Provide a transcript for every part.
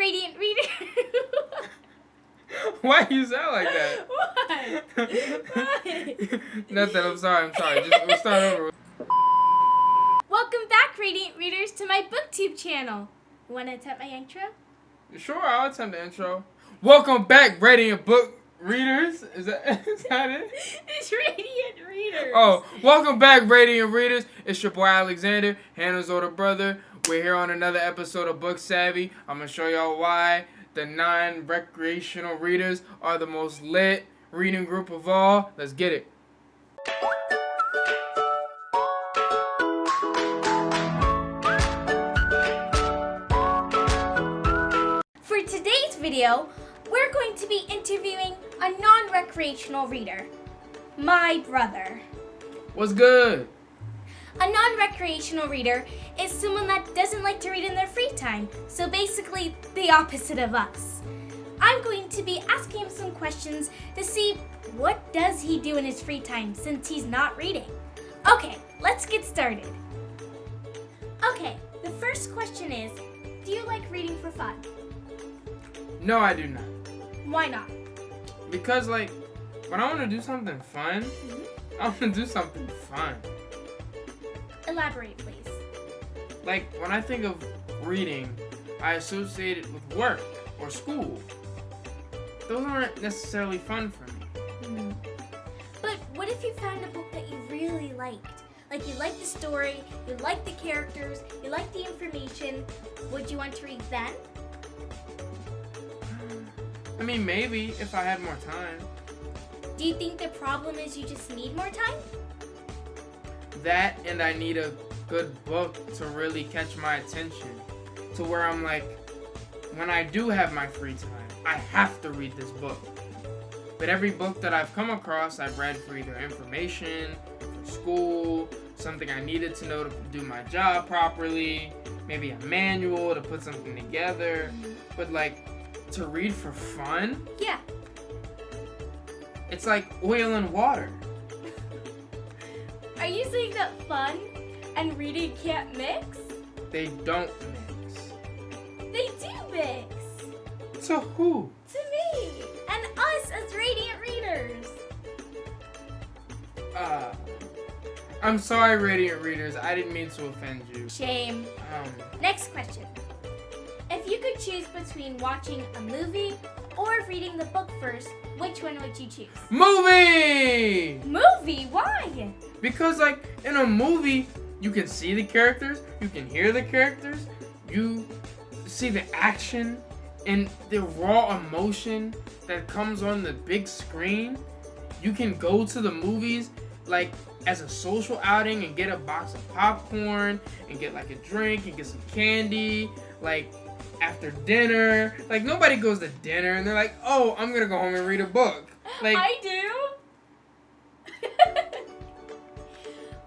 Radiant Reader. Why you sound like that? Why? Nothing, I'm sorry. We'll start over. Welcome back, Radiant Readers, to my BookTube channel. You want to attempt my intro? Sure, I'll attempt the intro. Welcome back, Radiant Book Readers. Is that it? It's Radiant Readers. Oh, welcome back, Radiant Readers. It's your boy Alexander, Hannah's older brother. We're here on another episode of Book Savvy. I'm going to show y'all why the non-recreational readers are the most lit reading group of all. Let's get it. For today's video, we're going to be interviewing a non-recreational reader, my brother. What's good? A non-recreational reader is someone that doesn't like to read in their free time, so basically the opposite of us. I'm going to be asking him some questions to see what does he do in his free time since he's not reading. Okay, let's get started. Okay, the first question is, do you like reading for fun? No, I do not. Why not? Because, when I want to do something fun, I want to do something fun. Elaborate, please. When I think of reading, I associate it with work or school. Those aren't necessarily fun for me. But what if you found a book that you really liked? Like you liked the story, you liked the characters, you liked the information. Would you want to read then? I mean, maybe if I had more time. Do you think the problem is you just need more time? That, and I need a good book to really catch my attention. To where I'm like, when I do have my free time, I have to read this book. But every book that I've come across, I've read for either information, for school, something I needed to know to do my job properly, maybe a manual to put something together. But to read for fun? Yeah. It's like oil and water. Are you saying that fun and reading can't mix? They don't mix. They do mix. To who? To me. And us as Radiant Readers. I'm sorry, Radiant Readers. I didn't mean to offend you. Shame. Next question. If you could choose between watching a movie or reading the book first, which one would you choose? Movie! Movie? Why? Because, in a movie, you can see the characters, you can hear the characters, you see the action and the raw emotion that comes on the big screen. You can go to the movies, as a social outing and get a box of popcorn and get, a drink and get some candy, after dinner. Nobody goes to dinner and they're like, oh, I'm gonna go home and read a book. I do.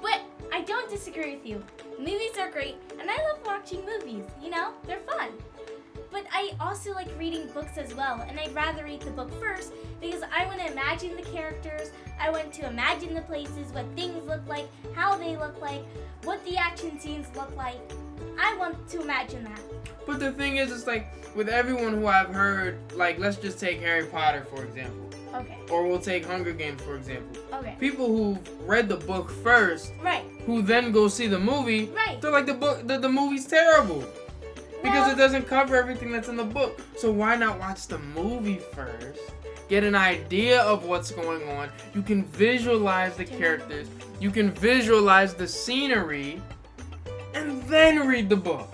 But I don't disagree with you. Movies are great, and I love watching movies. They're fun. But I also like reading books as well, and I'd rather read the book first because I want to imagine the characters, I want to imagine the places, what things look like, how they look like, what the action scenes look like. I want to imagine that. But the thing is, it's with everyone who I've heard, let's just take Harry Potter, for example. Okay. Or we'll take Hunger Games, for example. Okay. People who've read the book first, right, who then go see the movie, right, they're like, the movie's terrible. Because it doesn't cover everything that's in the book. So why not watch the movie first? Get an idea of what's going on. You can visualize the characters. You can visualize the scenery. And then read the book.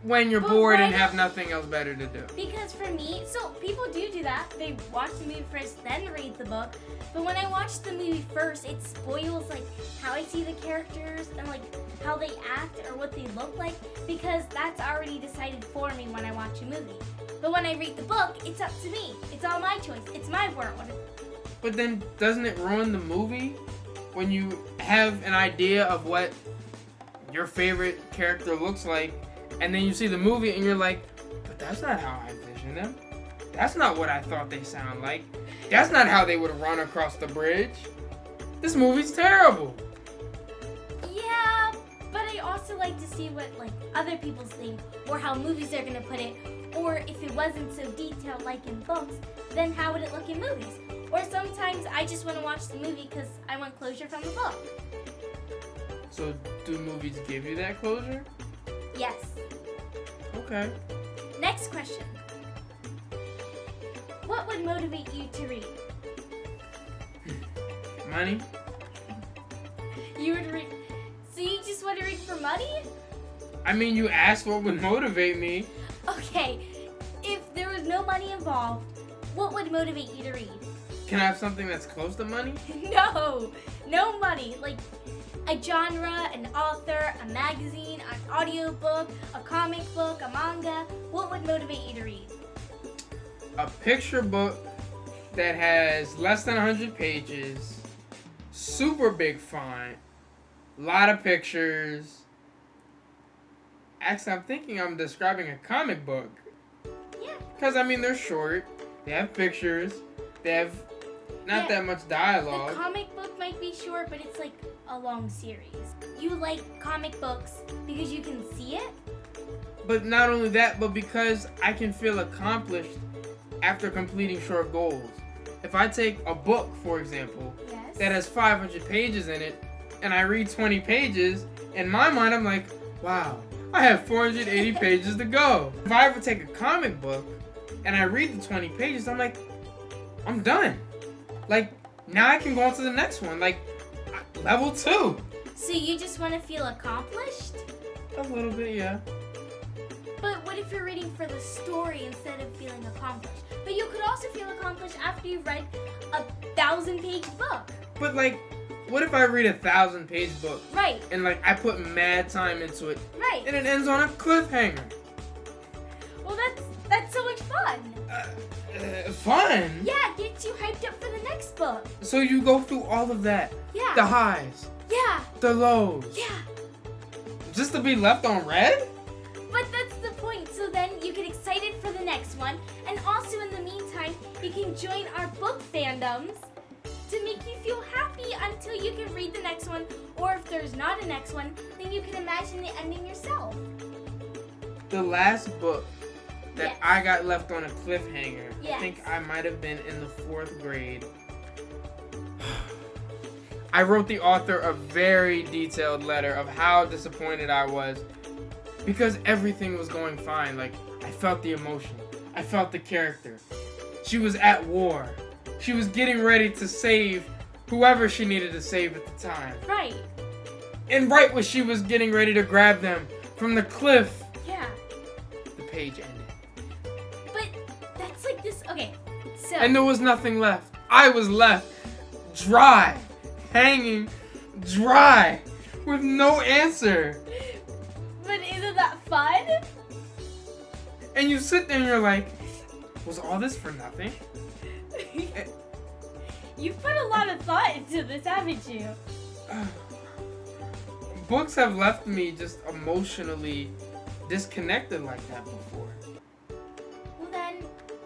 When you're bored and have nothing else better to do. Because for me, so people do that. They watch the movie first, then read the book. But when I watch the movie first, it spoils how I see the characters and how they act or what they look like, because that's already decided for me when I watch a movie. But when I read the book, it's up to me. It's all my choice. It's my world. But then doesn't it ruin the movie when you have an idea of what your favorite character looks like, and then you see the movie and you're like, but that's not how I envision them. That's not what I thought they sound like. That's not how they would run across the bridge. This movie's terrible. Yeah, but I also like to see what like other people think, or how movies are gonna put it, or if it wasn't so detailed like in books, then how would it look in movies? Or sometimes I just want to watch the movie because I want closure from the book. So do movies give you that closure? Yes. Okay. Next question. What would motivate you to read? Money? You would read. So you just want to read for money? I mean, you asked what would motivate me. Okay. If there was no money involved, what would motivate you to read? Can I have something that's close to money? No money. Like a genre, an author, a magazine, an audiobook, a comic book, a manga. What would motivate you to read? A picture book that has less than 100 pages, super big font, lot of pictures. Actually, I'm thinking I'm describing a comic book. Yeah. Because, I mean, they're short, they have pictures, they have not that much dialogue. The comic book might be short, but it's like a long series. You like comic books because you can see it? But not only that, but because I can feel accomplished after completing short goals. If I take a book, for example, Yes. that has 500 pages in it, and I read 20 pages, in my mind I'm like, wow, I have 480 pages to go. If I ever take a comic book and I read the 20 pages, I'm like, I'm done. Like, now I can go on to the next one, like, level 2. So you just want to feel accomplished? A little bit, yeah. But what if you're reading for the story instead of feeling accomplished? But you could also feel accomplished after you've read a 1,000-page book. But, like, what if I read a 1,000-page book? Right. And, like, I put mad time into it. Right. And it ends on a cliffhanger. Well, that's so much fun. Fun? Yeah, it gets you hyped up for the next book. So you go through all of that. Yeah. The highs. Yeah. The lows. Yeah. Just to be left on red? But that's the point. So then you get excited for the next one. And also in the meantime, you can join our book fandoms to make you feel happy until you can read the next one. Or if there's not a next one, then you can imagine the ending yourself. The last book that Yes. I got left on a cliffhanger, I Yes. think I might have been in the 4th grade. I wrote the author a very detailed letter of how disappointed I was because everything was going fine. Like, I felt the emotion. I felt the character. She was at war. She was getting ready to save whoever she needed to save at the time. Right. And right when she was getting ready to grab them from the cliff, Yeah. the page ended. But that's like this. Okay. So. And there was nothing left. I was left dry, hanging dry, with no answer. But isn't that fun? And you sit there and you're like, was all this for nothing? You've put a lot of thought into this, haven't you? Books have left me just emotionally disconnected like that before. Well then,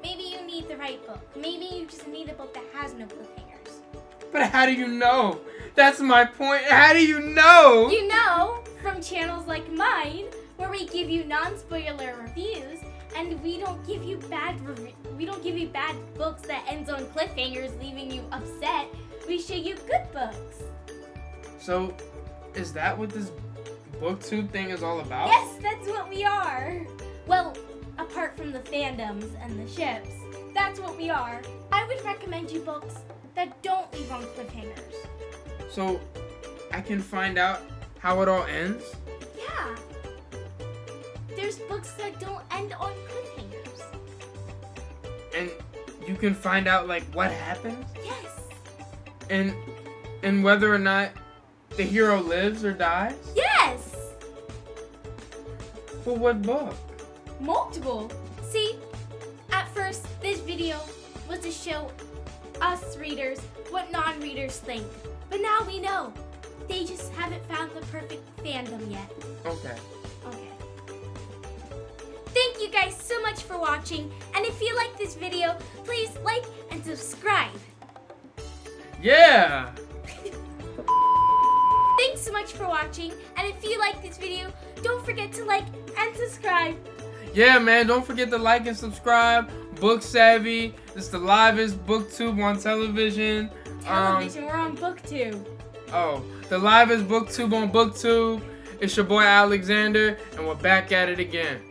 maybe you need the right book. Maybe you just need a book that has no cliffhangers. But how do you know? That's my point. How do you know? You know, from channels like mine, where we give you non-spoiler reviews, and we don't give you bad books that ends on cliffhangers, leaving you upset. We show you good books. So, is that what this booktube thing is all about? Yes, that's what we are. Well, apart from the fandoms and the ships, that's what we are. I would recommend you books that don't leave on cliffhangers. So, I can find out how it all ends? Yeah. There's books that don't end on cliffhangers. And you can find out, like, what happens? Yes. And whether or not the hero lives or dies? Yes. Well, what book? Multiple. See, at first, this video was to show us readers what non-readers think. But now we know. They just haven't found the perfect fandom yet. Okay. Okay. Thank you guys so much for watching. And if you like this video, please like and subscribe. Yeah! Thanks Thanks so much for watching, and if you like this video, don't forget to like and subscribe. Yeah, man, don't forget to like and subscribe. Book Savvy. It's the livest booktube on television. Television, we're on BookTube. Oh, the livest booktube on BookTube. It's your boy Alexander, and we're back at it again.